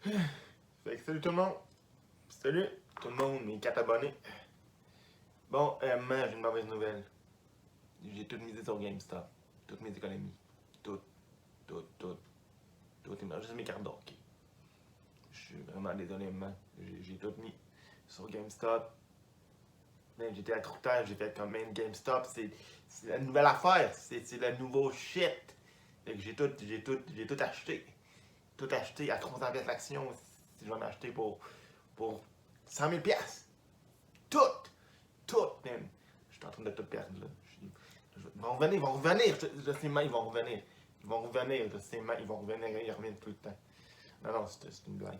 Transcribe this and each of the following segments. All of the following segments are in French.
Fait que salut tout le monde. Salut tout le monde, mes 4 abonnés. Bon, j'ai une mauvaise nouvelle. J'ai tout misé sur GameStop. Toutes mes économies. Tout. Juste mes cartes d'hockey. Je suis vraiment désolé, man. J'ai tout mis sur GameStop. Man, j'étais accroutant, j'ai fait comme man, GameStop, c'est la nouvelle affaire. C'est le nouveau shit. Fait que j'ai tout acheté. Tout acheté à 300$ l'action. Si je vais m'acheter pour 100 000$. Tout, man. Je suis en train de tout perdre, là. Ils vont revenir. Je sais, man, ils vont revenir. Je sais, man, ils vont revenir. Ils reviennent tout le temps. Non, c'est une blague.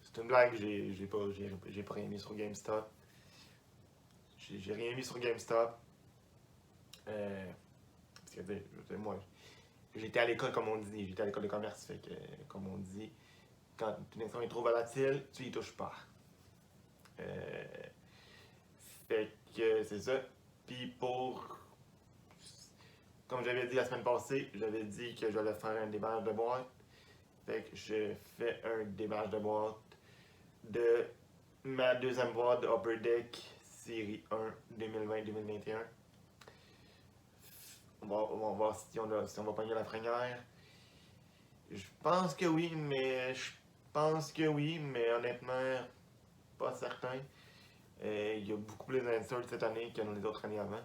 C'est une blague, j'ai pas rien mis sur GameStop. J'ai rien mis sur GameStop. Parce que, moi, j'étais à l'école, comme on dit. J'étais à l'école de commerce. Fait que, comme on dit, quand une action est trop volatile, tu y touches pas. Fait que c'est ça. Puis comme j'avais dit la semaine passée, j'avais dit que j'allais faire un déballage de boîte. Fait que je fais un déballage de boîte de ma deuxième boîte de Upper Deck série 1 2020-2021. On va voir si on va pogner la première. Je pense que oui, mais honnêtement, pas certain. Il y a beaucoup plus d'inserts cette année que dans les autres années avant.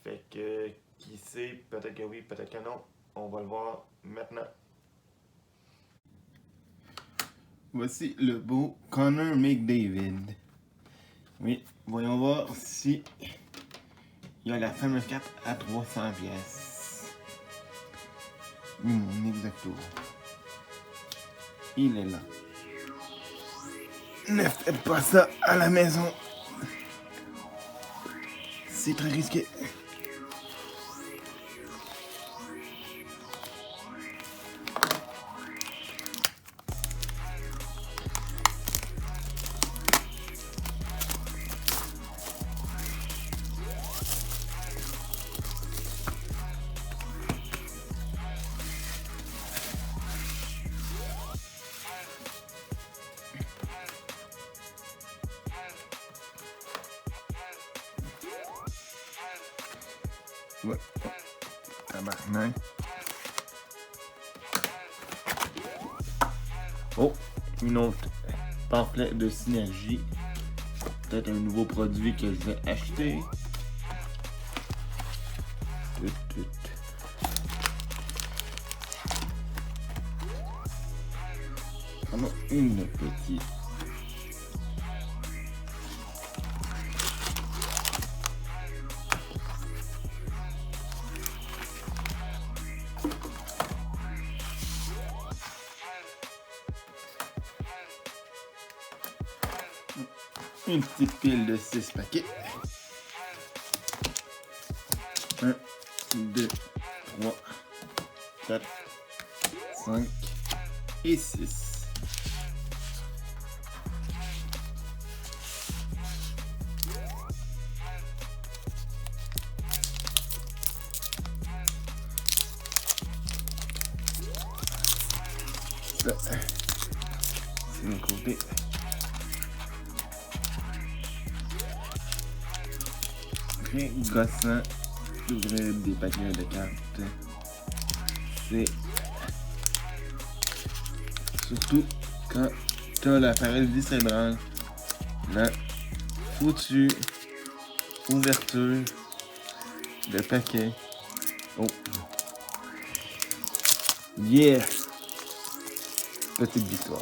Fait que, qui sait, peut-être que oui, peut-être que non. On va le voir maintenant. Voici le beau Connor McDavid. Oui, voyons voir si il y a la fameuse carte à 300$. Mon exacto. Il est là. Ne faites pas ça à la maison. C'est très risqué. Ouais. Tabarnak. Oh, une autre pamphlet de synergie. Peut-être un nouveau produit que je vais acheter. Prenons une petite. Une petite pile de 6 paquets. 1, 2, 3, 4, 5 et 6. Ça, c'est mon côté. Très gossant d'ouvrir des paquets de cartes. C'est surtout quand t'as la paralysie cérébrale, la foutue ouverture de paquet. Oh. Yeah! Petite victoire.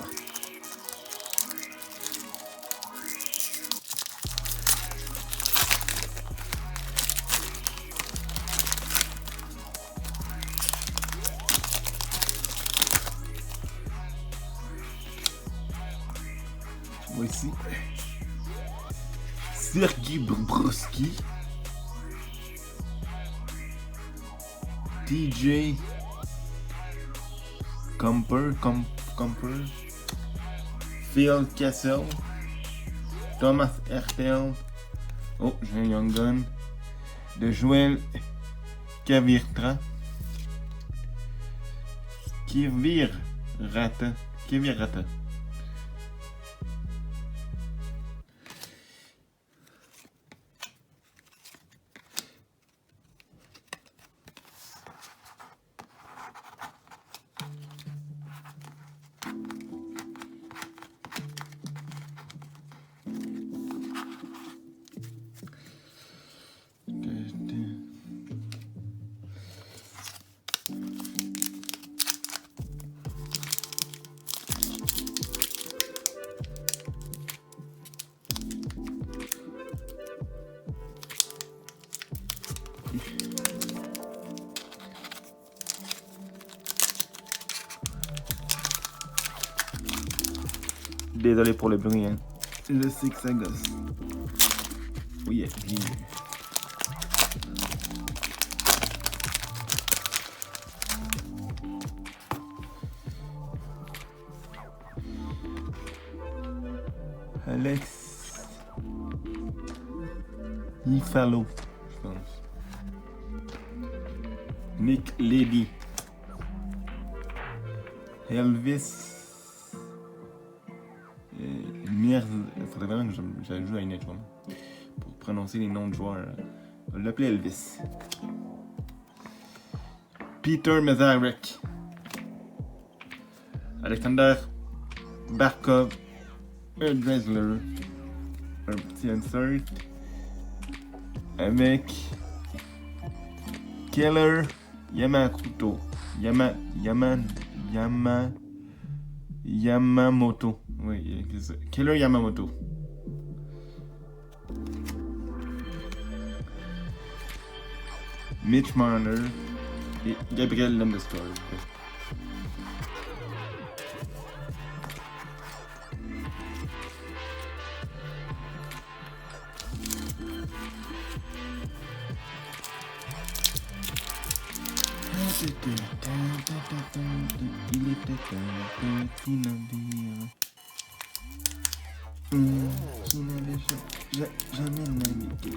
Voici Sergei Bobrovsky, TJ Comper, Phil Kessel, Thomas Hertel, oh j'ai un Young Gun, de Joel Kavirtra, Kivir Rata. Kevin Rata. Désolé pour le bruit, hein. Je sais que ça gosse. Oui, bien. Alex Ifalo, je pense. Nick Lady. Elvis. Merde, il faudrait vraiment que j'ajoute à une autre pour prononcer les noms de joueurs. On va l'appeler Elvis. Peter Mazarek. Alexander Barkov. Un Dressler. Un petit insert. Avec Keller Yamakuto. Yamamoto. Oui, c'est ça. Keller Yamamoto. Mitch Marner et Gabriel Landeskog. Il était un petit navire qui n'avait jamais navigué.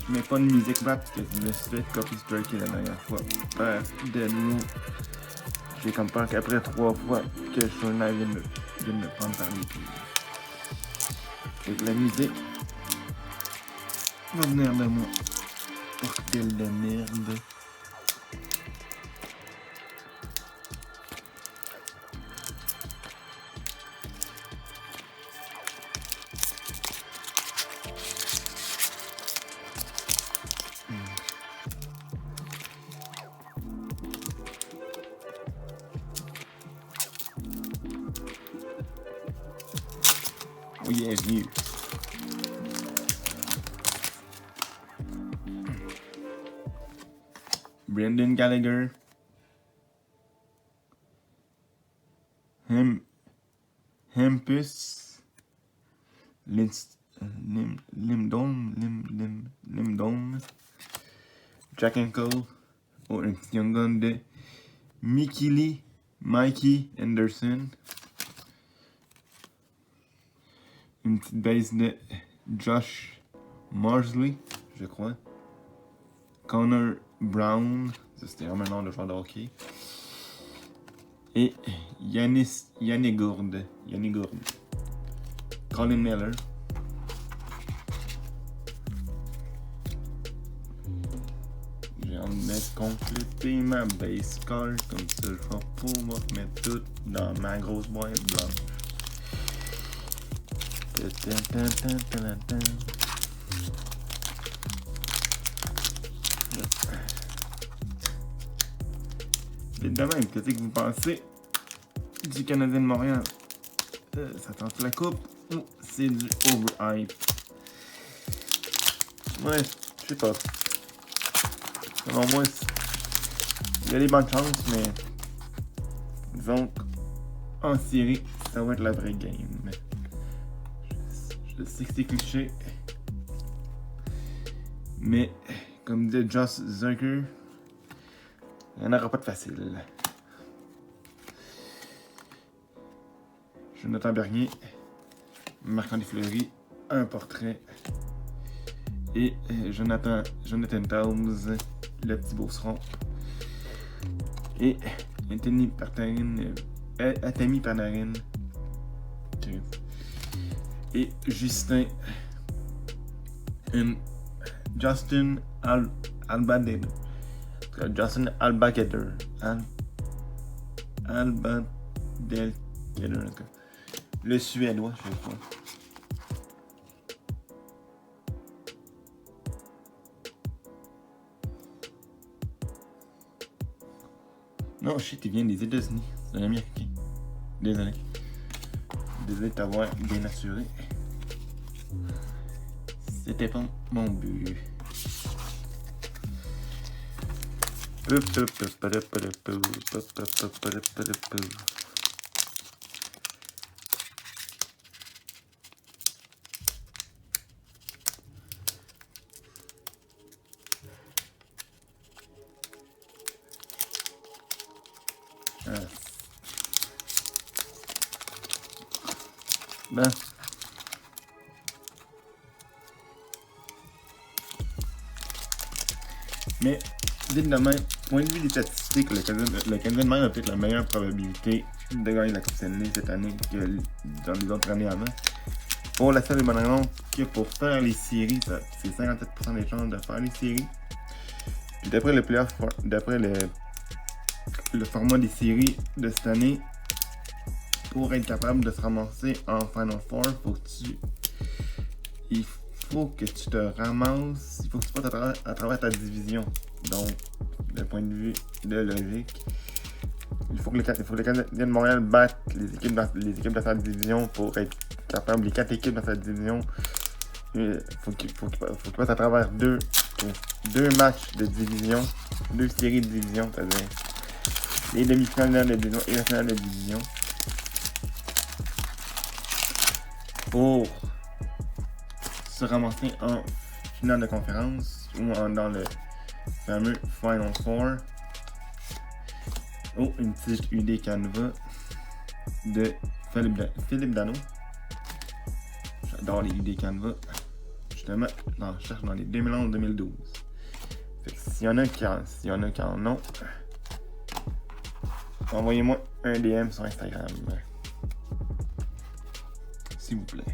Je mets pas de musique rap parce que je me suis fait copy striker la dernière fois par Deadrow. J'ai comme peur qu'après 3 fois que je suis un live vienne me prendre par les pieds. Fait que la musique va venir de moi. Bordel de merde. Oh yeah, view. Brendan Gallagher. Hampus. Limdom. Jack Ankle. Ou un petit young gun de Mikey Anderson. Une petite base de Josh Marsley, je crois. Connor Brown, ça c'était vraiment un nom de joueur de hockey. Et Yannick Gourde. Colin Miller. J'ai envie de compléter ma base card, comme ça je vais pouvoir mettre tout dans ma grosse boîte blanche. Vite de même, qu'est-ce que vous pensez du Canadien de Montréal? Ça tente la coupe ou c'est du overhype? Ouais, je sais pas. Selon moi, il y a des bonnes chances, mais disons qu'en série, ça va être la vraie game. Je sais que c'est cliché, mais comme disait Josh Zucker, il n'y en aura pas de facile. Jonathan Bernier, Marc-André Fleury, un portrait Et Jonathan Towns, le petit beauceron. Et Anthony Panarin. Et Justin Justin Albadedo. Justin Albadedo. Le Suédois, je crois. Non, shit, il vient des États-Unis. C'est un Américain. Désolé. Désolé de t'avoir dénaturé. C'était pas mon but. Ben. Mais, vite de même, point de vue des statistiques, le Canadien de même a peut-être la meilleure probabilité de gagner la Coupe Stanley cette année que dans les autres années avant. Pour la seule et bonne raison que pour faire les séries, c'est 57% des chances de faire les séries. Puis d'après le playoff, d'après le format des séries de cette année, pour être capable de se ramasser en Final Four, il faut que tu te ramasses, il faut que tu passes à travers ta division. Donc, d'un point de vue de logique, il faut que le Canadien de Montréal batte les équipes de sa division pour être capable, les 4 équipes dans sa division. Il faut qu'il passe à travers deux matchs de division, 2 séries de division, c'est-à-dire les demi-finales de division et la finale de division. Pour se ramasser en finale de conférence ou dans le fameux Final Four. Oh, une petite UD Canva de Philippe Dano. J'adore les UD Canva. Justement, je cherche dans les 2011-2012. S'il y en a qui en ont, envoyez-moi un DM sur Instagram. S'il vous plaît.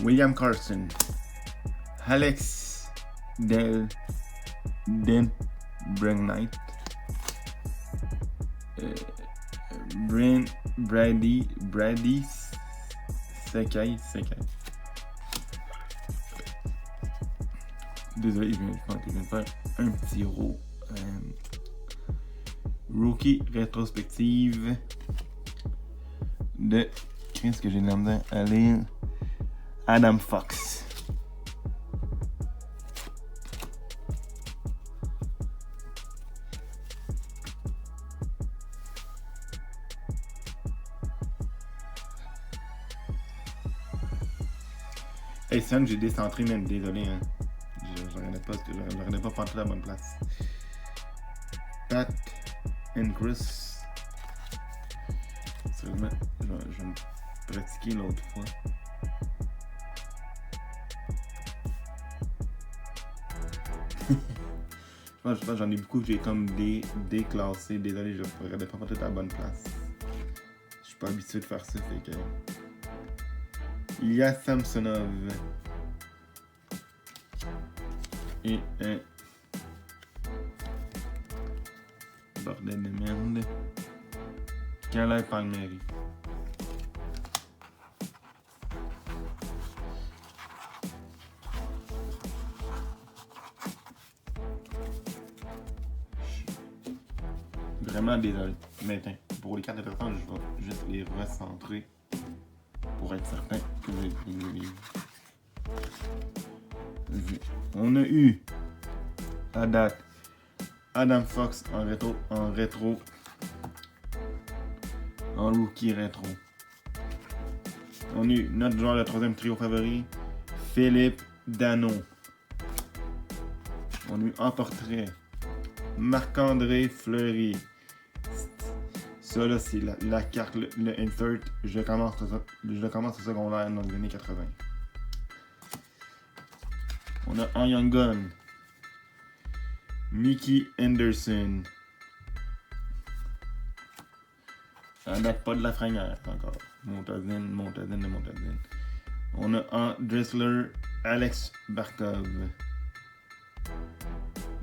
William Carson, Alex Denbrennight, Brady Sekai. Désolé, je viens de faire un petit rookie rétrospective de qu'est-ce que j'ai de la misère à lire. Adam Fox. Hey Son, j'ai décentré même, désolé hein. J'aurais pas parti à la bonne place. Pat and Chris. Seulement, je vais me pratiquer l'autre fois. Je pense que j'en ai beaucoup que j'ai comme déclassé. Désolé, je ne pas partir à la bonne place. Je suis pas habitué de faire ça, fait que... Ilya Samsonov. Et un... Bordel de merde. Calais Palmieri. Vraiment désolé. Maintenant, pour les cartes de personnes, je vais juste les recentrer pour être certain que vous avez le livre. On a eu à date Adam Fox en rétro. En rookie rétro. On a eu notre joueur de troisième trio favori, Philippe Dano. On a eu en portrait Marc-André Fleury. Ça là, c'est la carte, le insert. Je commence au secondaire dans les années 80. On a en Young Gun Mickey Henderson. Ça date pas de la frayeur encore. Montazine. On a en Dressler Alex Barkov.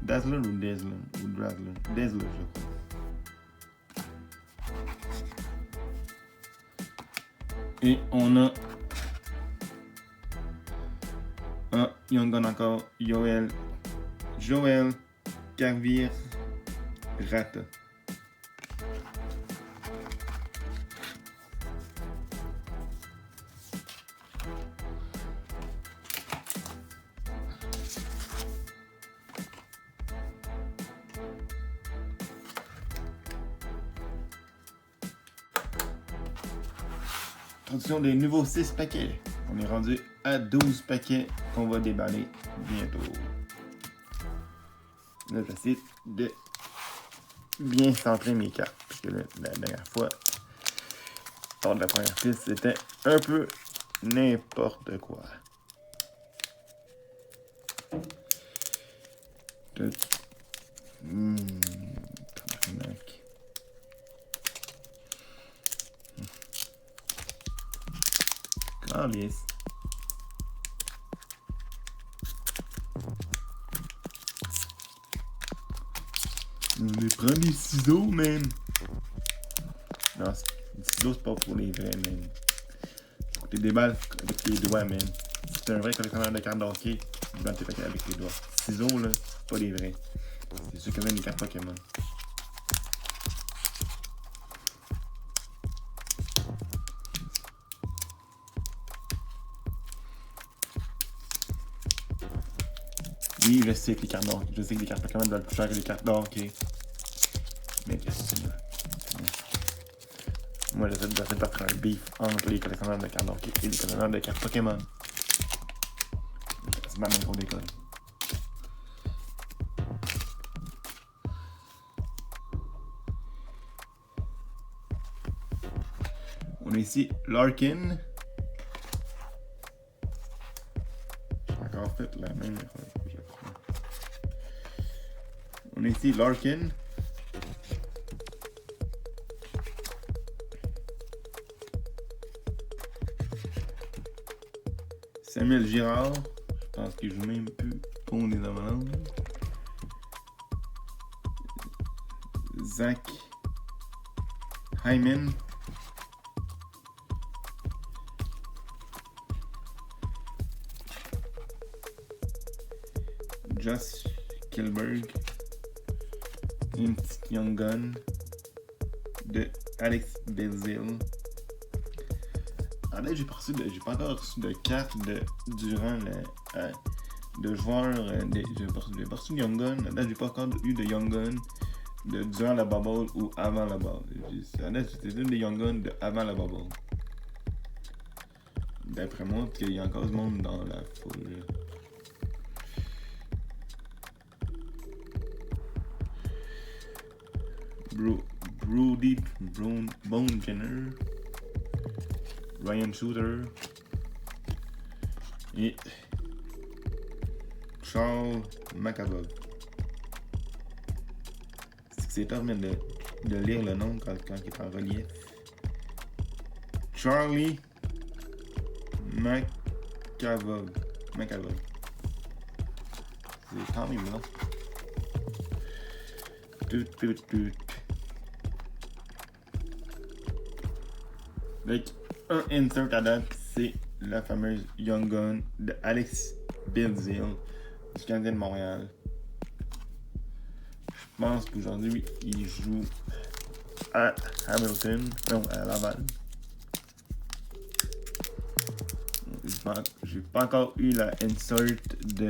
Dazzler ou Dazzler? Ou Dazzler? Dazzler, je crois. Et on a un Young Gun encore, Joël Carvir Rata. Introduction des nouveaux 6 paquets. On est rendu à 12 paquets qu'on va déballer bientôt. Là, j'essaie de bien centrer mes cartes. Parce que là, la dernière fois, lors de la première piste, c'était un peu n'importe quoi. Calice. On les prend des ciseaux, man. Non, les ciseaux, c'est pas pour les vrais, man. Faut que tu déballes avec tes doigts, man. Si t'es un vrai collectionneur de cartes de hockey, tu déballes tes paquets avec tes doigts. Ciseaux, là, c'est pas les vrais. C'est ceux qui amènent les cartes Pokémon. Oui, je sais que les cartes d'or, je sais que les cartes Pokémon valent plus cher que les cartes d'or, ok. Mais qu'est-ce que c'est là? Moi, j'essaie de faire un beef entre les collectionneurs de cartes d'or et les collectionneurs de cartes Pokémon. C'est ma même gros déconne. On a ici Larkin. J'ai encore fait la même erreur. On a ici Larkin. Samuel Girard. Je pense qu'il joue même plus pour les Avalanches. Zach Hyman. Josh Kilberg. Une petite Young Gun de Alex Belzil. En fait, j'ai pas encore reçu de carte durant de joueurs. J'ai pas reçu de Young Gun. En fait, j'ai pas encore eu de Young Gun durant la bubble ou avant la bubble. En fait, c'était une des Young Gun de avant la bubble. D'après moi, parce qu'il y a encore du monde dans la foule. Brody Bone Jenner, Ryan Shooter et Charles McAvoy. C'est tough de lire le nom quand il est en relief. Charlie McAvoy. C'est quand même là. Avec un insert à date, c'est la fameuse Young Gun de Alex Belzil du Canadien de Montréal. Je pense qu'aujourd'hui, il joue à Hamilton, non, à Laval. J'ai pas encore eu la insert de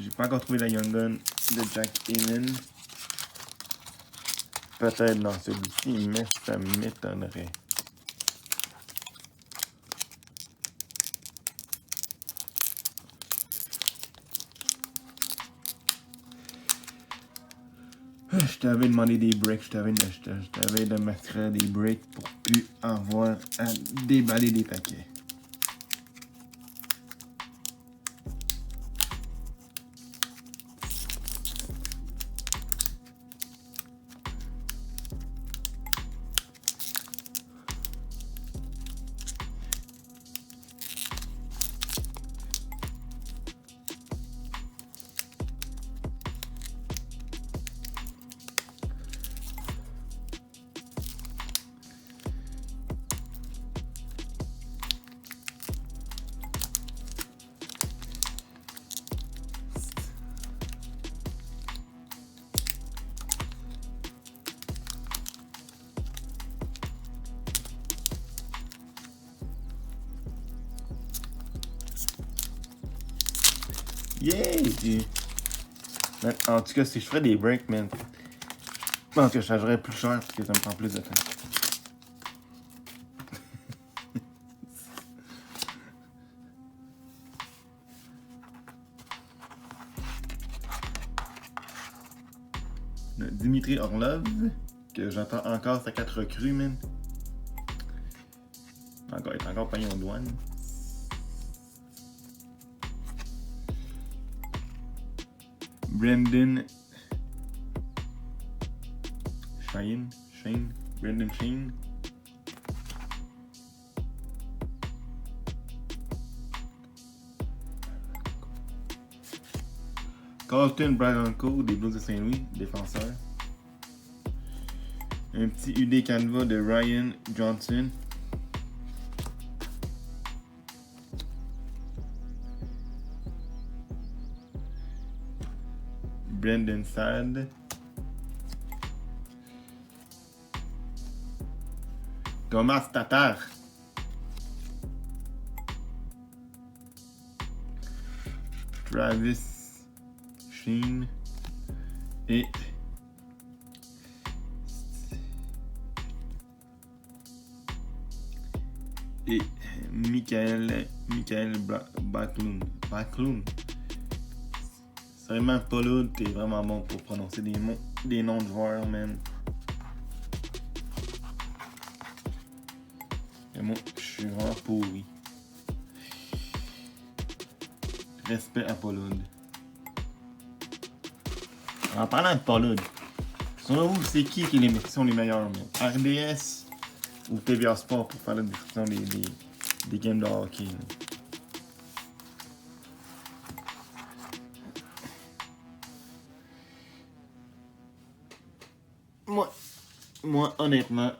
J'ai pas encore trouvé la Young Gun de Jack Allen. Peut-être dans celui-ci, mais ça m'étonnerait. Je t'avais demandé des breaks, je t'avais de m'extraire des breaks pour plus avoir à déballer des paquets. Yeah! Man, en tout cas, si je ferais des breaks, man, je pense que je chargerais plus cher parce que ça me prend plus de temps. Dimitri Orlov, que j'entends encore sa 4 recrues, man. Il est encore payé en douane. Brandon Brandon Shane. Carlton Branco des Blues de Saint-Louis, défenseur. Un petit UD Canva de Ryan Johnson. Brendan Saad. Thomas Tatar. Travis Sheen. Et Michael Backlund. Vraiment, Paulo, t'es vraiment bon pour prononcer des noms de joueurs, man. Et moi, je suis vraiment pourri. Respect à Paulo. En parlant de Paulo, selon vous, c'est qui sont les meilleurs, man? RDS ou TVA Sport pour faire la description des games de hockey, man? Moi, honnêtement,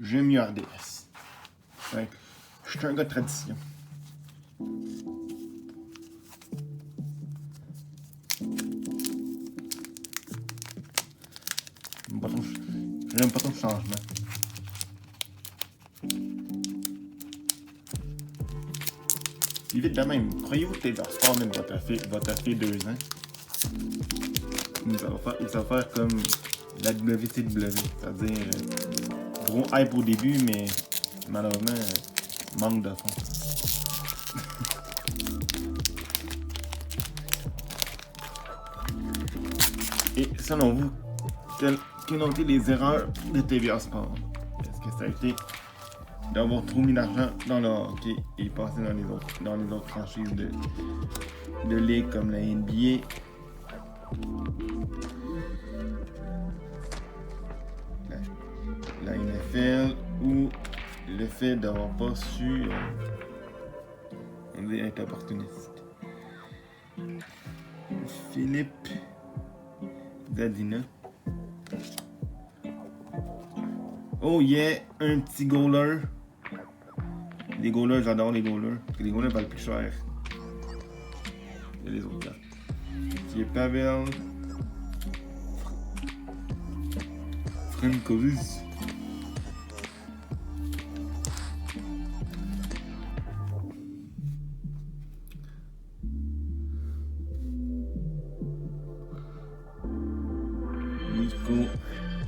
j'aime mieux RDS. Ouais, je suis un gars de tradition. J'aime pas trop le changement. Puis vite de même, croyez-vous que TVA Sport même va taffer 2 ans? Ou ça va faire comme la WCW, c'est-à-dire gros hype au début, mais malheureusement, manque de fond. Et selon vous, quelles ont été les erreurs de TVA Sport? Est-ce que ça a été d'avoir trop mis d'argent dans le hockey et passer dans les autres franchises de ligues comme la NBA? La NFL, ou le fait d'avoir pas su être opportuniste. Philippe Zadina. Oh yeah, un petit goaler. Les goalers, j'adore les goalers. Parce que les goalers valent plus cher que les autres cartes. Qui est Pavel Frankovic.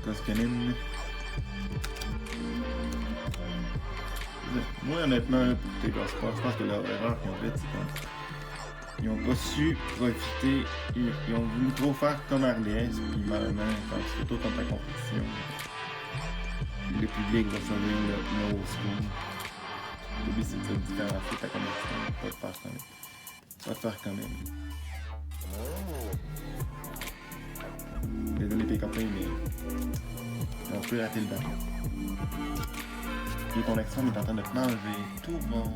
Koskinen. Moi, honnêtement, je pense que leur erreur qu'ils ont faite, c'est comme. Ils ont pas su profiter, ils ont voulu trop faire comme RDS, puis malheureusement, quand tu fais tout comme ta compétition, le public va sauver le old school. Le but c'est de différencier ta compétition, pas de faire quand même. Pas de faire quand même. Désolé PKP, mais on peut rater le bateau. Et ton extrême est en train de te manger tout bon.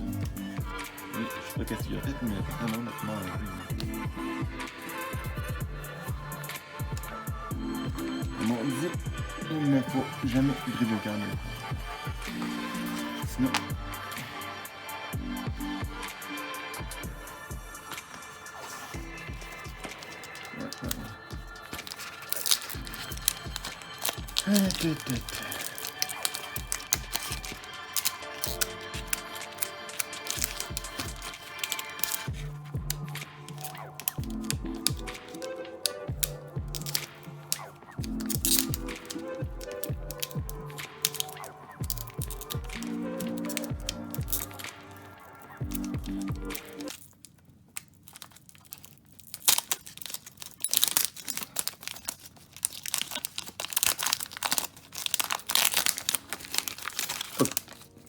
Oui, je sais pas qu'est-ce qu'il a fait, mais il est en train de te manger. Comme on dit, il ne faut jamais briser le cœur. Sinon...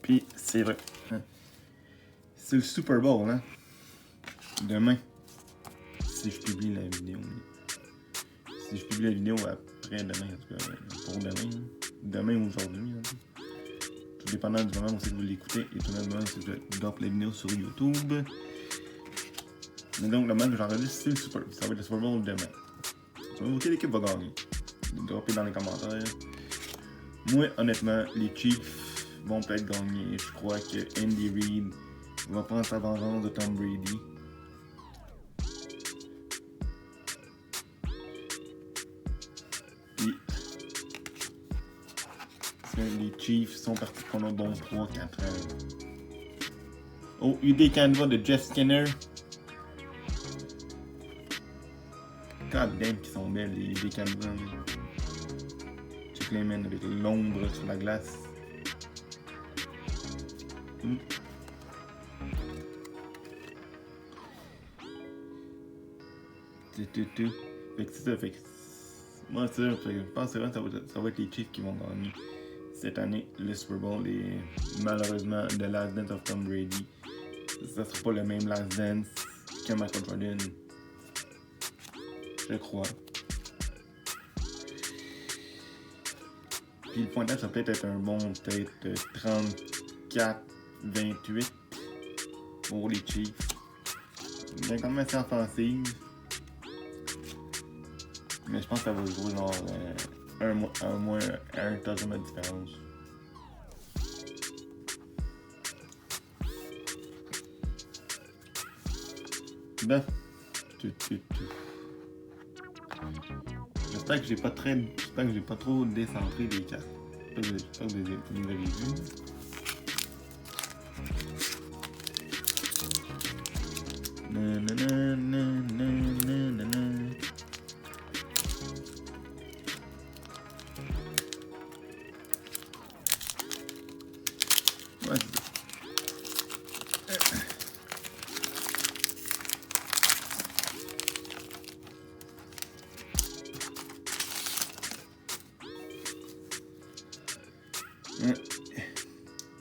Puis c'est vrai. C'est le Super Bowl, hein? Demain. Si je publie la vidéo. Si je publie la vidéo après demain, en tout cas, pour demain. Demain ou aujourd'hui, hein. Tout dépendant du moment où c'est que vous l'écoutez et tout dépendant si je drop la vidéo sur YouTube. Mais donc, le match que j'enregistre, c'est le Super Bowl. Ça va être le Super Bowl demain. Je vais vous quelle équipe va gagner. Droppez dans les commentaires. Moi, honnêtement, les Chiefs vont peut-être gagner. Je crois que Andy Reid va prendre sa vengeance de Tom Brady. Puis, les Chiefs sont partis pour un bon 3-4 ans. Oh, UD Canva de Jeff Skinner. God damn, qu'ils sont belles, les UD Canva. Check les men avec l'ombre sur la glace. Fait que c'est ça, fait que moi c'est ça, je pense que ça va être les Chiefs qui vont gagner cette année le Super Bowl et malheureusement The Last Dance of Tom Brady, ça sera pas le même Last Dance que Michael Jordan, je crois. Puis le pointage ça va peut-être être un bon peut-être 34-28 pour les Chiefs. Il est quand même assez offensive. Mais je pense que ça va jouer genre un moins un touchdown de différence. Ben, j'espère que j'ai pas trop décentré les cartes. J'espère que vous les avez vus. Ouais,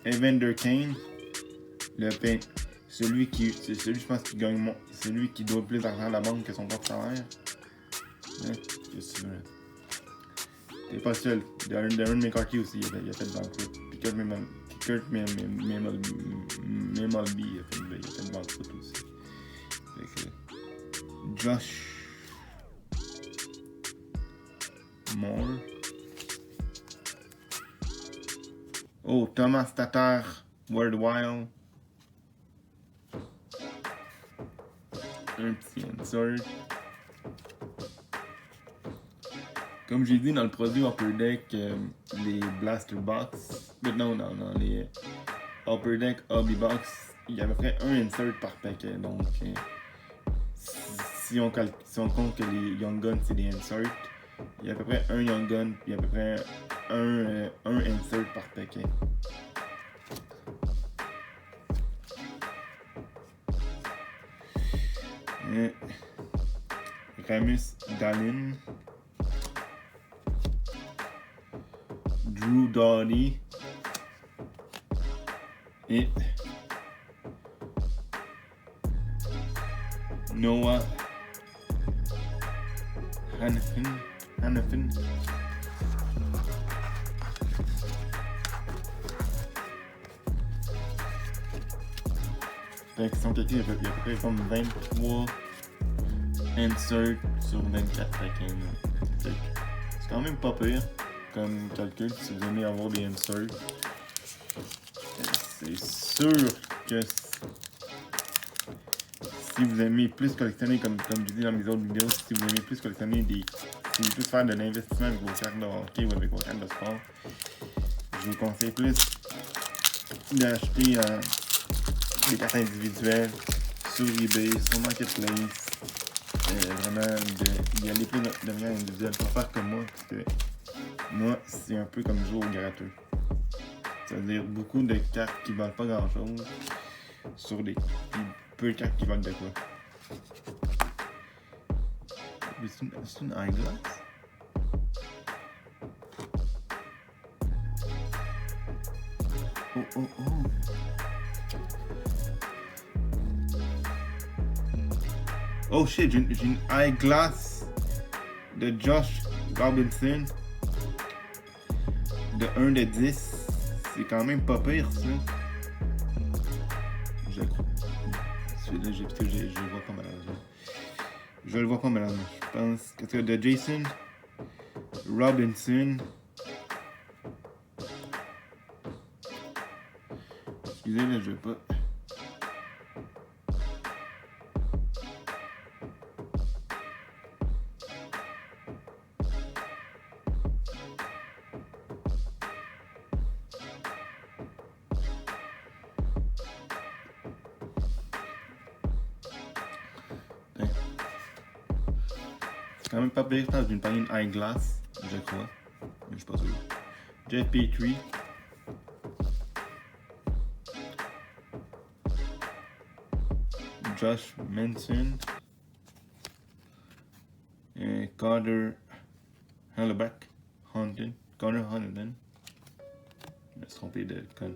Evander Kane, celui je pense qui gagne moins, celui qui doit plus d'argent à la banque que son propre salaire. Qu'est-ce que tu veux? T'es pas seul. Darren McCarthy aussi, il a fait de banqueroute. Puis Kurt Memolby, il a fait de banqueroute aussi. Fait que Josh Moore. Oh, Thomas Tatar, Worldwide. Un petit insert. Comme j'ai dit dans le produit Upper Deck, les Blaster Box, non, les Upper Deck Hobby Box, il y a à peu près un insert par paquet. Donc, si on compte que les Young Guns c'est des inserts, Il y a à peu près un Young Gun, puis à peu près un insert par paquet. Ramus Dallin, Drew Doughty et Noah Hannafin. Fait que son paquet, il y a à peu près comme 23 insert sur 24 paquets. C'est quand même pas pire comme calcul si vous aimez avoir des inserts. C'est sûr que si vous aimez plus collectionner, comme je dis dans mes autres vidéos, si vous aimez plus collectionner si vous voulez plus faire de l'investissement avec vos cartes de hockey ou avec vos cartes de sport, je vous conseille plus d'acheter des cartes individuelles sur eBay, sur Marketplace. Vraiment d'y aller plus de manière individuelle, pas faire comme moi, parce que moi c'est un peu comme jouer au gratteux. C'est-à-dire beaucoup de cartes qui valent pas grand chose sur des peu de cartes qui valent de quoi. C'est une eyeglass? Oh. Oh shit, j'ai une eyeglass de Josh Robinson de 1 de 10. C'est quand même pas pire ça. Je crois. Celui-là, je le vois pas malheureusement. Je le vois pas malheureusement. Je pense que c'est de Jason Robinson. Excusez, là, je veux pas. C'est quand même pas pire dans une panier eyeglass, je crois. Mais je suis pas sûr. Jeff Petrie. Josh Manson. Et Carter Hellebuck. Connor Huntington. Je me suis trompé de con.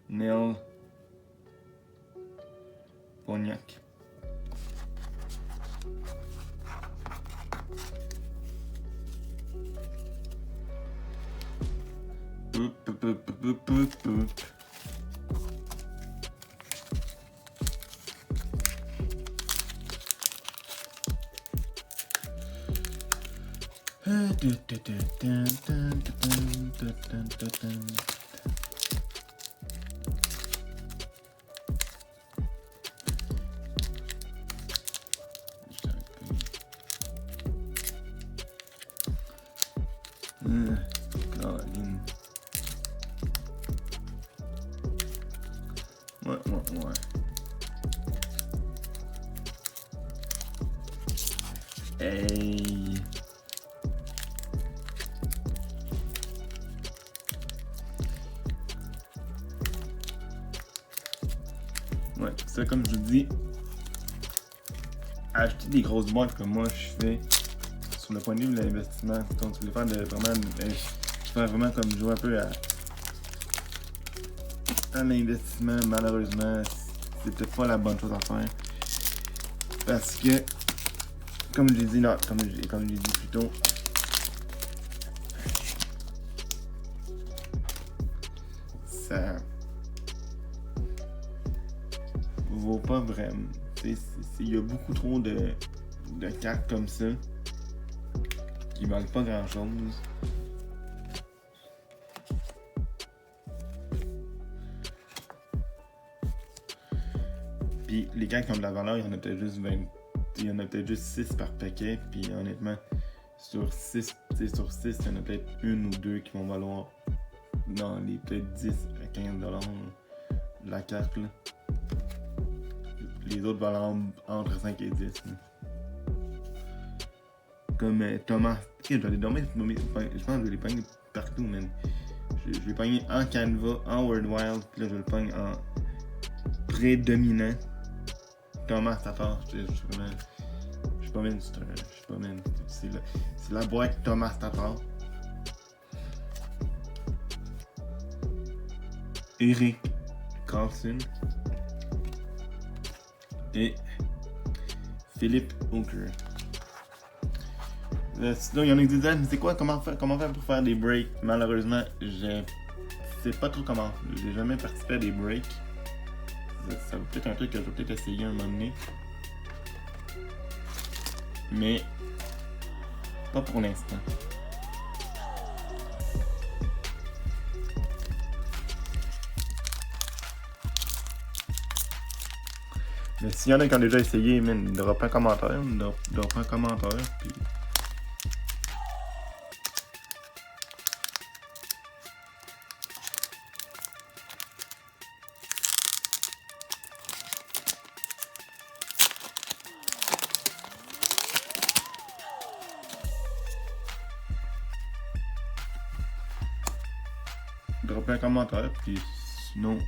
Neil Pognac. Caroline. Ouais. Hey. Ouais, ça comme je vous dis, acheter des grosses boîtes comme moi je fais sur le point de vue de l'investissement, quand tu voulais faire vraiment comme jouer un peu à l'investissement, malheureusement, c'est peut-être pas la bonne chose à faire. Parce que, comme je l'ai dit là, comme je l'ai dit plus tôt, ça vaut pas vraiment. Il y a beaucoup trop de cartes comme ça qui valent pas grand chose. Puis les cartes qui ont de la valeur, il y en a peut-être juste 20. Il y en a peut-être juste 6 par paquet. Puis honnêtement, sur 6, il y en a peut-être une ou deux qui vont valoir dans les peut-être 10 à 15$ de la carte là. Les autres valent entre 5 et 10. Là. Comme Thomas. Ok, je vais les dormir. Je pense que je vais les pogner partout, man. Je vais pogner en Canva, en World Wild, puis là je vais le pogner en prédominant. Thomas Tatar. Je suis pas man. C'est la boîte Thomas Tatar. Eric Carlson. Et Philippe Hooker. Sinon, il y en a qui disent, mais c'est quoi, comment faire pour faire des breaks? Malheureusement, je sais pas trop comment. J'ai jamais participé à des breaks. Ça va peut-être un truc que je vais peut-être essayer un moment donné. Mais pas pour l'instant. Mais s'il y en a qui ont déjà essayé, drop un commentaire. Drop un commentaire. Puis... Drop un commentaire. Puis sinon...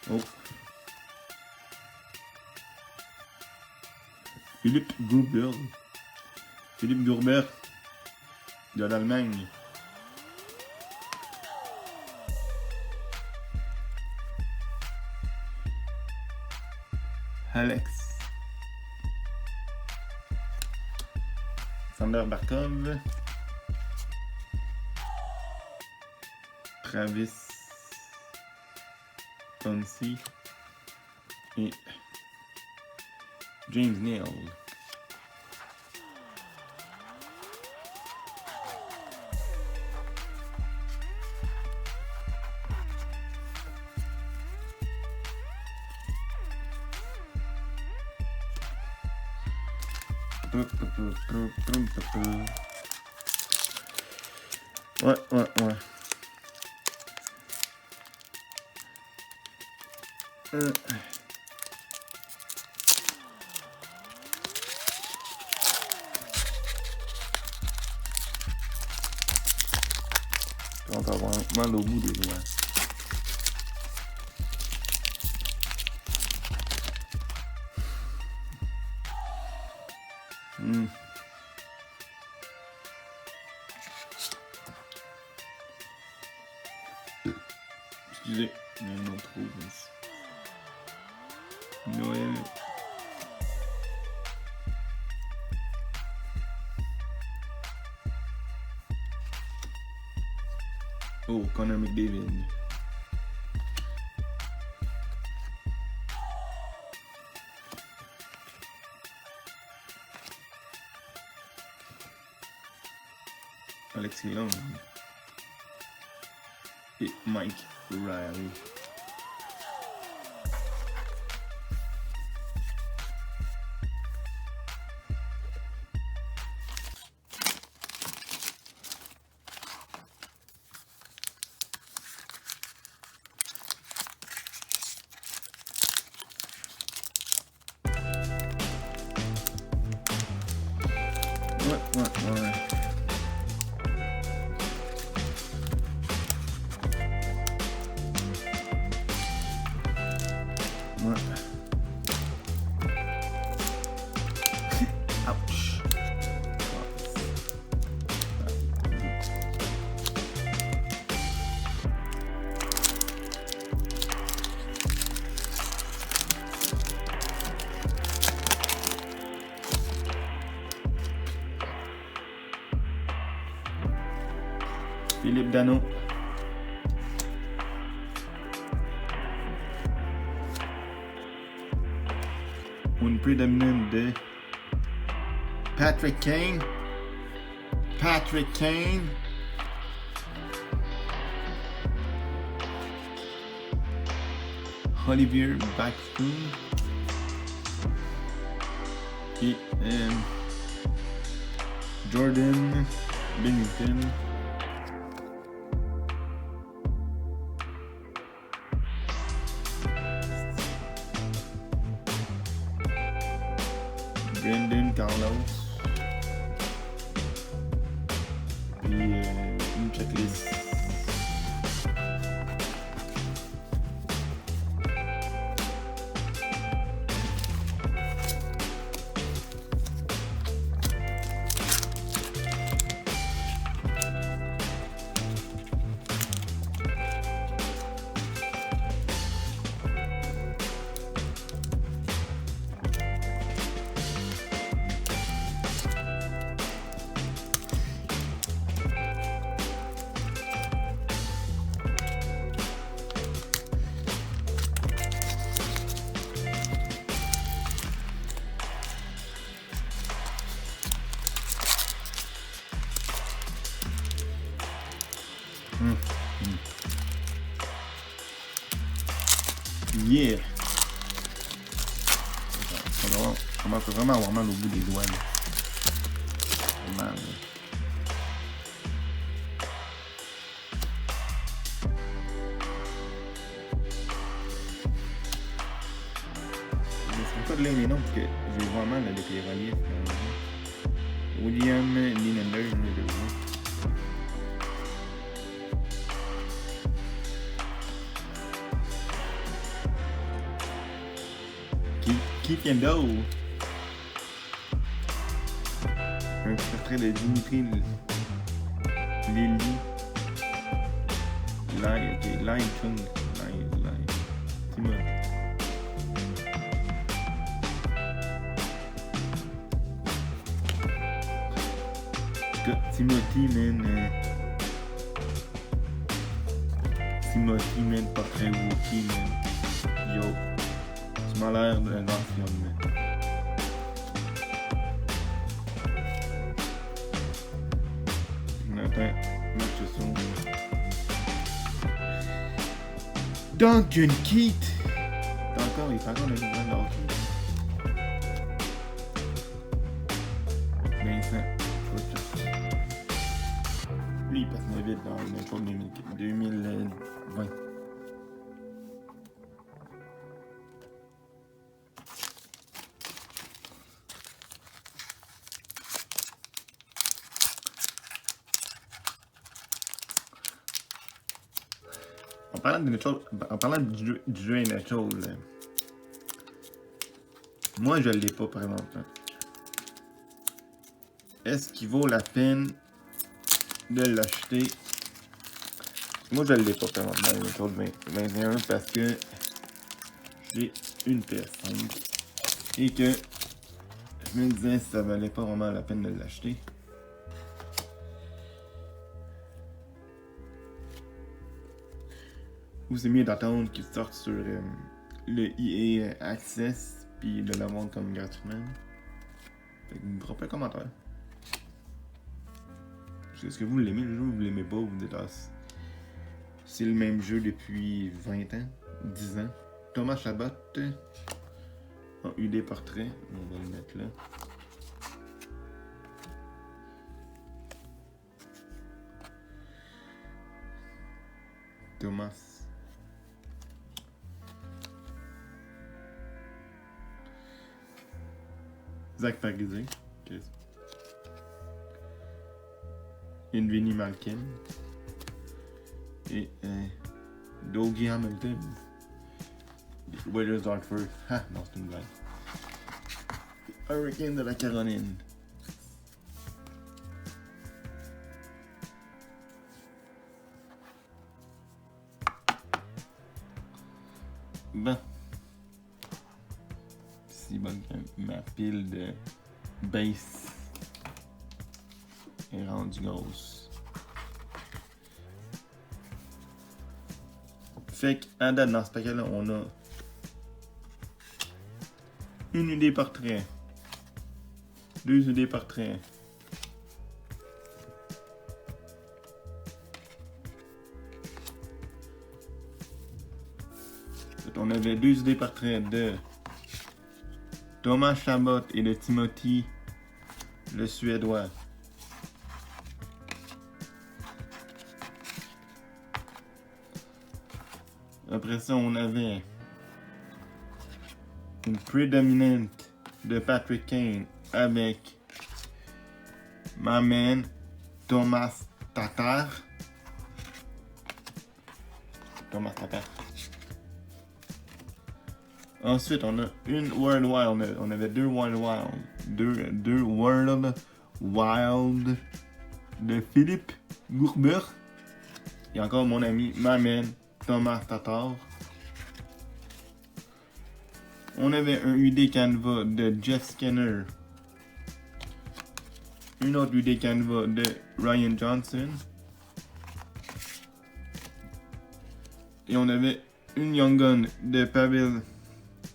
Oh. Philippe Gourbert. Philippe Gourbert de l'Allemagne. Alex. Sander Barkov. Travis Poncy et James Neal. Ouais. On va avoir mal au bout des doigts. Excusez, il y en a trop ici. Noël. Oh, Connor McDavid. Alexis Long. Et Mike Riley. Ouais. Ouch. Philippe Dano. Une prédominante de Patrick Kane. Olivier Backstrom. Et Jordan Bennington. Brandon Carlos. Puis une checklist. Yeah! Ça commence vraiment à avoir mal au bout des doigts. Là. Vraiment, là. Je ne sais pas de lire les noms parce que j'ai vraiment mal avec les reliefs. William Nylander, je le vois. Keith Yandel. Un portrait de Dimitri Lily. Lai Chung. Timothy. Timothy, man, portrait Wookie, man. Yo. Tu m'as l'air de l'ancien, man. Nathan Matheson. Duncan Keith! Il est encore dans le grand hockey. Vincent Chouchas. Lui, il passe moins vite dans le tour 2020. En parlant du jeu NHL, moi je l'ai pas par exemple. Est-ce qu'il vaut la peine de l'acheter? Moi je l'ai pas par exemple dans le NHL 2021 parce que j'ai une PS5 et que je me disais si ça valait pas vraiment la peine de l'acheter. Ou c'est mieux d'attendre qu'il sorte sur le EA Access puis de l'avoir comme gratuitement. Fait que drop un commentaire. Est-ce que vous l'aimez le jeu ou vous l'aimez pas? Vous dites c'est le même jeu depuis 20 ans, 10 ans. Thomas Chabot a eu des portraits. On va le mettre là. Thomas. Zach Parizé. Okay. Vinny Malkin. Et Dougie Hamilton. Whalers Hartford. Ah, non, c'est une blague. Hurricane de la Caroline. Bon. Si bon que ma pile de base est rendue grosse. Fait qu'à date, dans ce paquet-là, on a une idée par trait, deux idées par trait, on avait deux idées par trait de Thomas Chabot et de Timothy, le Suédois. Après ça, on avait une prédominante de Patrick Kane avec ma man Thomas Tatar. Ensuite, on a une World Wild. On avait deux World Wild. Deux World Wild de Philippe Gourber. Et encore mon ami, ma man Thomas Tatar. On avait un UD Canva de Jeff Skinner. Une autre UD Canva de Ryan Johnson. Et on avait une Young Gun de Pavel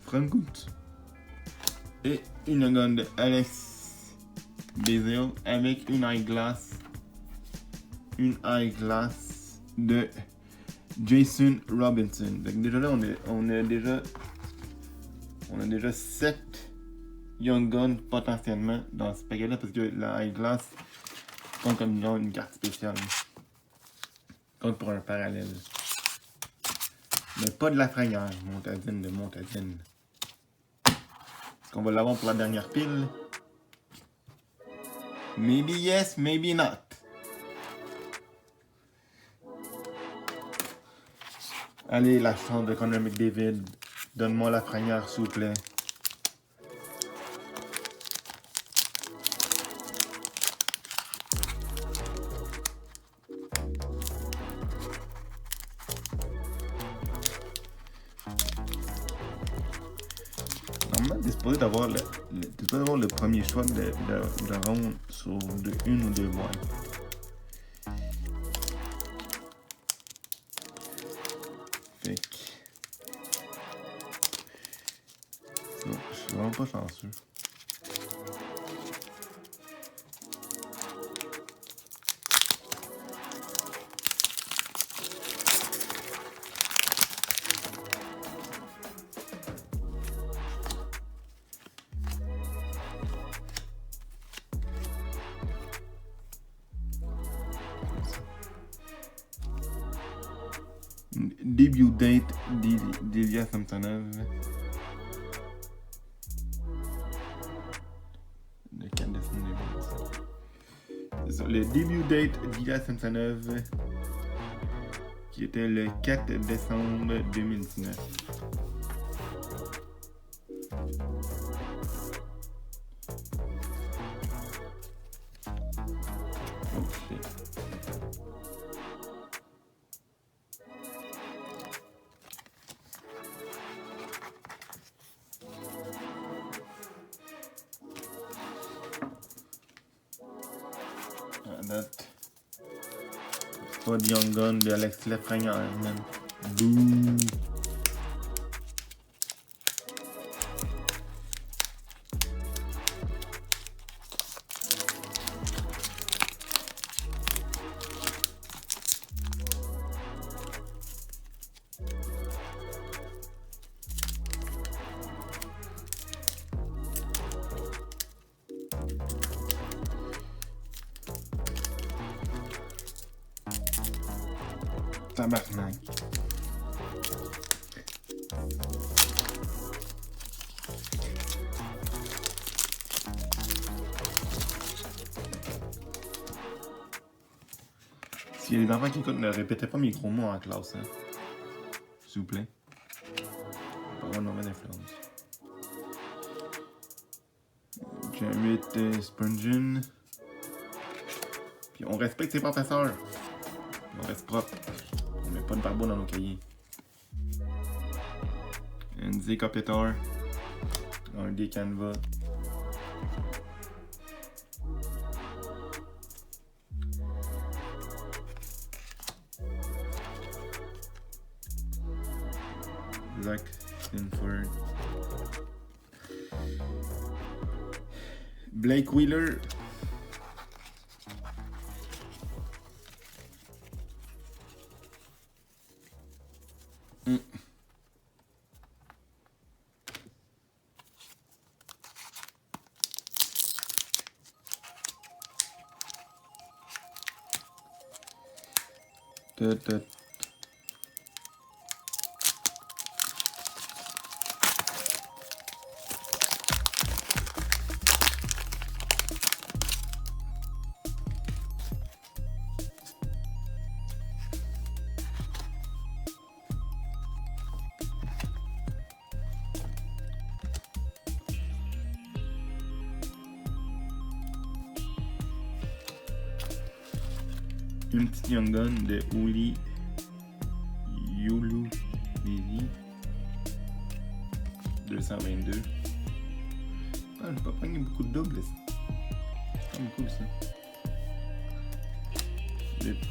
Francouz. Et une Young Gun de Alex Bezel avec une eyeglass. Une eyeglass de Jason Robinson. Donc déjà là, on a déjà 7 Young Guns potentiellement dans ce paquet-là parce que la eyeglass compte comme une carte spéciale. Compte pour un parallèle. Mais pas de la frayeur, Montazine de Montazine. Est-ce qu'on va l'avoir pour la dernière pile? Maybe yes, maybe not. Allez, la chance de Connor McDavid. Donne-moi la frayeur, s'il vous plaît. Normalement, t'es supposé d'avoir le premier choix de ronde sur une ou deux boîtes. Fait que... Non, je suis vraiment pas chanceux. Debut date d'Ilya Samsonov. Le 4 décembre 2017. Le debut date d'Ilya Samsonov qui était le 4 décembre 2019. Oh shit. Date. Pas de Young Gun de Alex Lafrenière, man. Bouh. Tabarnak. S'il y a des enfants qui écoutent, ne répétez pas mes gros mots en classe, hein. S'il vous plaît. Pas avoir une mauvaise influence. Jarrett Spurgeon. Puis on respecte ses professeurs. On reste propre. On met pas de barbeau dans nos cahiers. NZ Kopitar. Un D Canva. Zach Sinford. Blake Wheeler. Une petite Young Gun de Uli Yulu Vivi. 222. Ah, j'ai pas pris beaucoup de doubles. C'est quand même cool ça. Des petits.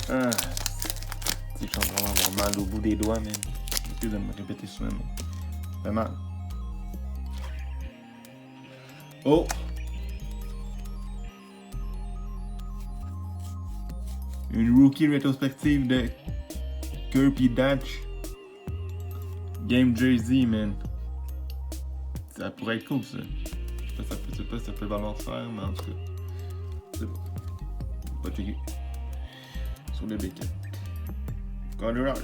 Ah, si je suis vraiment avoir mal au bout des doigts, mais j'essaie de me répéter souvent, mais ça fait mal. Oh! Une rookie rétrospective de Kirby Datch. Game Jersey, man. Ça pourrait être cool, ça. Je sais pas si ça peut valoir faire, mais en tout cas. Je sais pas. Pas checker. Sur le Beckett. Color Art.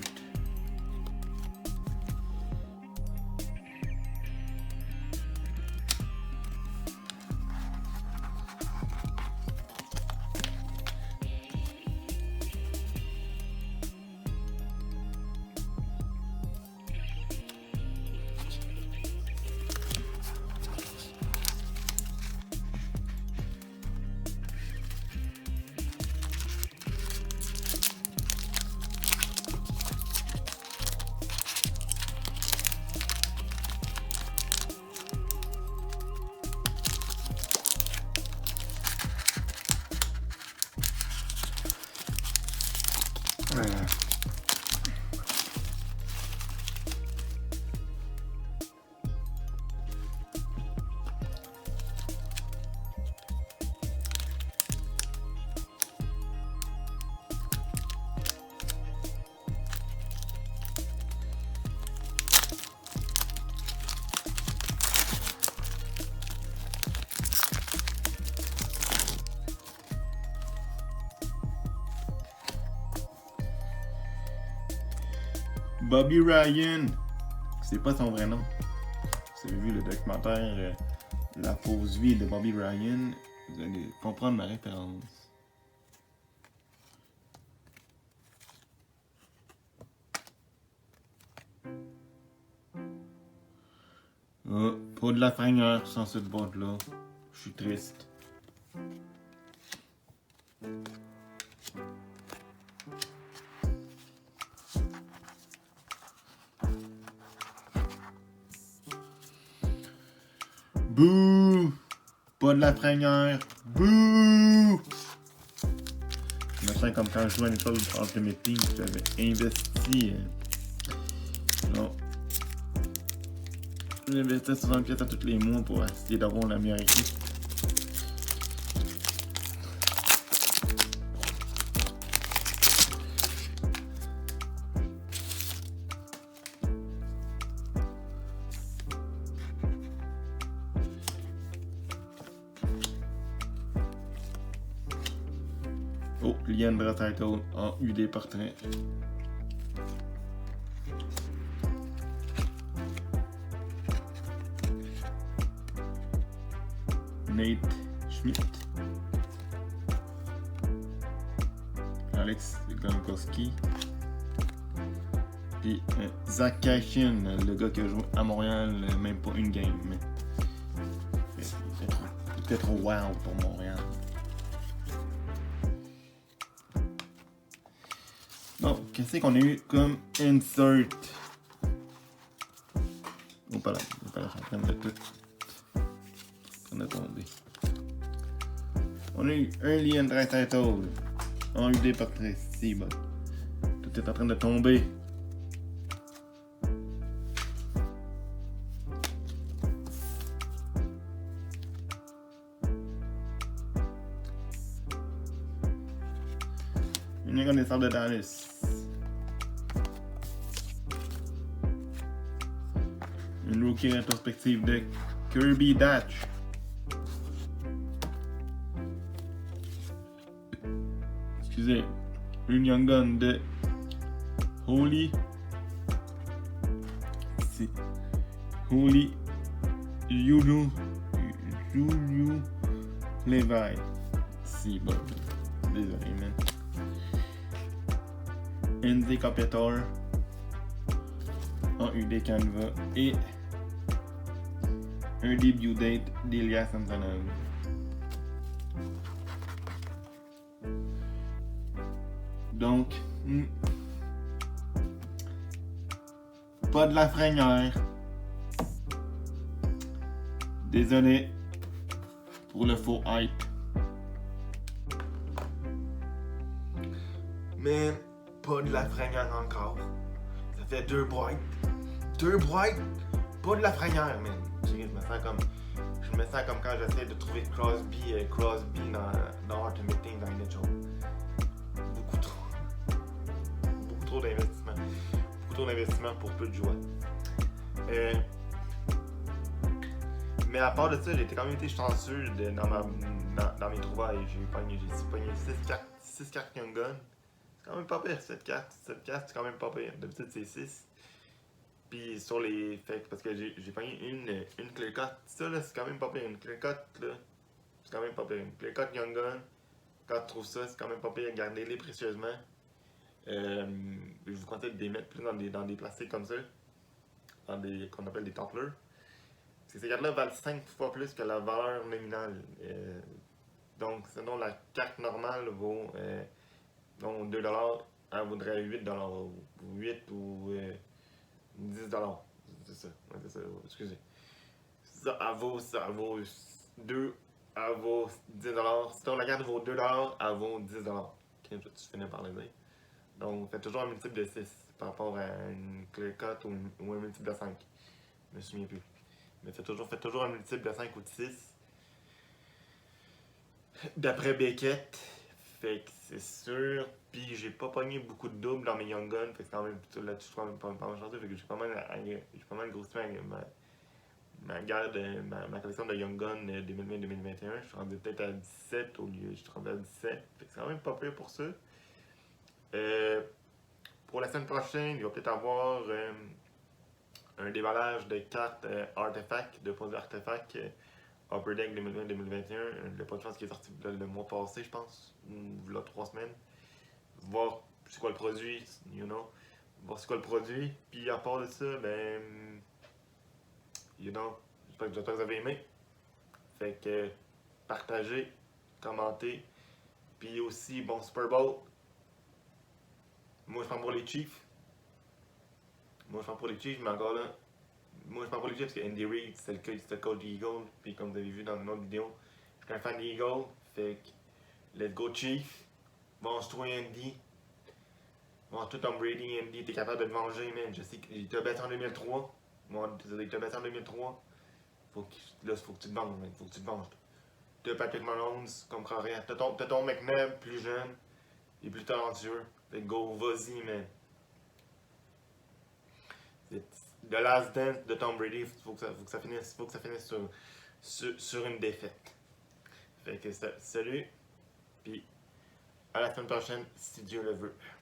Bobby Ryan, c'est pas son vrai nom. Si vous avez vu le documentaire La fausse vie de Bobby Ryan, vous allez comprendre ma référence. Oh, pas de la frayeur sans cette boîte-là. Je suis triste. Bouh! Pas de la frayeur. Bouh! Je me sens comme quand je jouais à l'école Ultimate Team, j'avais investi. Non. J'investis 60 pièces à tous les mois pour essayer d'avoir la meilleure équipe. Oh, Leandra Title en UD portrait. Nate Schmidt. Alex Gronkowski. Puis Zach Cashin, le gars qui a joué à Montréal, même pas une game. Mais il était trop wow pour Montréal. Bon, qu'est-ce qu'on a eu comme insert? Oh, pas là, je suis en train de tout. En train de tomber. On a eu un lien de title en UD portrait. Si, bon. Tout est en train de tomber. Une reconnaissance de Dallas. Une rookie rétrospective de Kirby Datch. excusez, une Young Gun de Holy. C'est Holy Juju Levi. Si, bon, désolé, man. NZ Capital en UD Canva et un debut date d'Elias Antonov. Donc, pas de la frayeur. Désolé pour le faux hype. Mais pas de la frayeur encore. Ça fait 2 boîtes. 2 boîtes, pas de la frayeur, man. Je me sens comme quand j'essaie de trouver Crosby dans Ultimate Team dans NHL. Beaucoup trop d'investissement. Beaucoup trop d'investissement pour peu de joueurs. Mais à part de ça, j'ai quand même été chanceux dans mes trouvailles. J'ai pogné 6 cartes Young Gun. C'est quand même pas pire, 7 cartes. 7 cartes, c'est quand même pas pire. D'habitude, c'est 6. Puis sur les. Fait parce que j'ai pogné une clear cut. Ça, là, c'est quand même pas pire. Une clear cut, là, c'est quand même pas pire. Une clear cut Young Gun, quand tu trouves ça, c'est quand même pas pire. Gardez-les précieusement. Je vous conseille de les mettre plus dans des plastiques comme ça. Qu'on appelle des topplers. Parce que ces cartes-là valent 5 fois plus que la valeur nominale. Donc, sinon, la carte normale vaut 2$, elle vaudrait 8$. 8 ou 10$. C'est ça. Ouais, c'est ça. Excusez. Ça, elle vaut 2, elle vaut 10$. Sinon, la carte vaut 2$, elle vaut 10$. Ok, je vais finir par le dire. Donc, faites toujours un multiple de 6 par rapport à une clear cut ou un multiple de 5. Je me souviens plus. Mais faites toujours un multiple de 5 ou de 6. D'après Beckett. Fait que c'est sûr. Puis j'ai pas pogné beaucoup de doubles dans mes Young Guns. Fait que quand même, là-dessus, je suis quand même pas mal chanceux. Fait que j'ai pas mal grossi ma collection de Young Gun 2020-2021. Je suis rendu peut-être à 17 au lieu. Je suis rendu à 17. Fait que c'est quand même pas pire pour ça. Pour la semaine prochaine, il va peut-être avoir un déballage de cartes Artefact, de produits Artefact Upper Deck 2020-2021. Le podcast qui est sorti le mois passé, je pense, ou il y a 3 semaines. Voir c'est quoi le produit, voir c'est quoi le produit. Puis à part de ça, j'espère que vous avez aimé. Fait que partagez, commentez. Puis aussi, bon Super Bowl. Moi je prends pour les Chiefs. Mais encore là, moi je prends pour les Chiefs parce que Andy Reid, c'était le coach des Eagles. Puis comme vous avez vu dans une autre vidéo, je suis un fan des Eagles. Fait que, let's go Chiefs. Venge-toi Andy. Venge-toi Tom Brady, Andy, t'es capable de te venger, man. Je sais qu'il t'a battu en 2003. Moi, désolé, il t'a battu en 2003. Faut que tu te venges, man. Faut que tu te venges. T'as Patrick Mahomes, comprends rien. T'as ton McNabb, plus jeune. Il est plus talentueux. Fait que go, vas-y, man. The Last Dance de Tom Brady, faut que ça finisse sur une défaite. Fait que salut, puis à la semaine prochaine si Dieu le veut.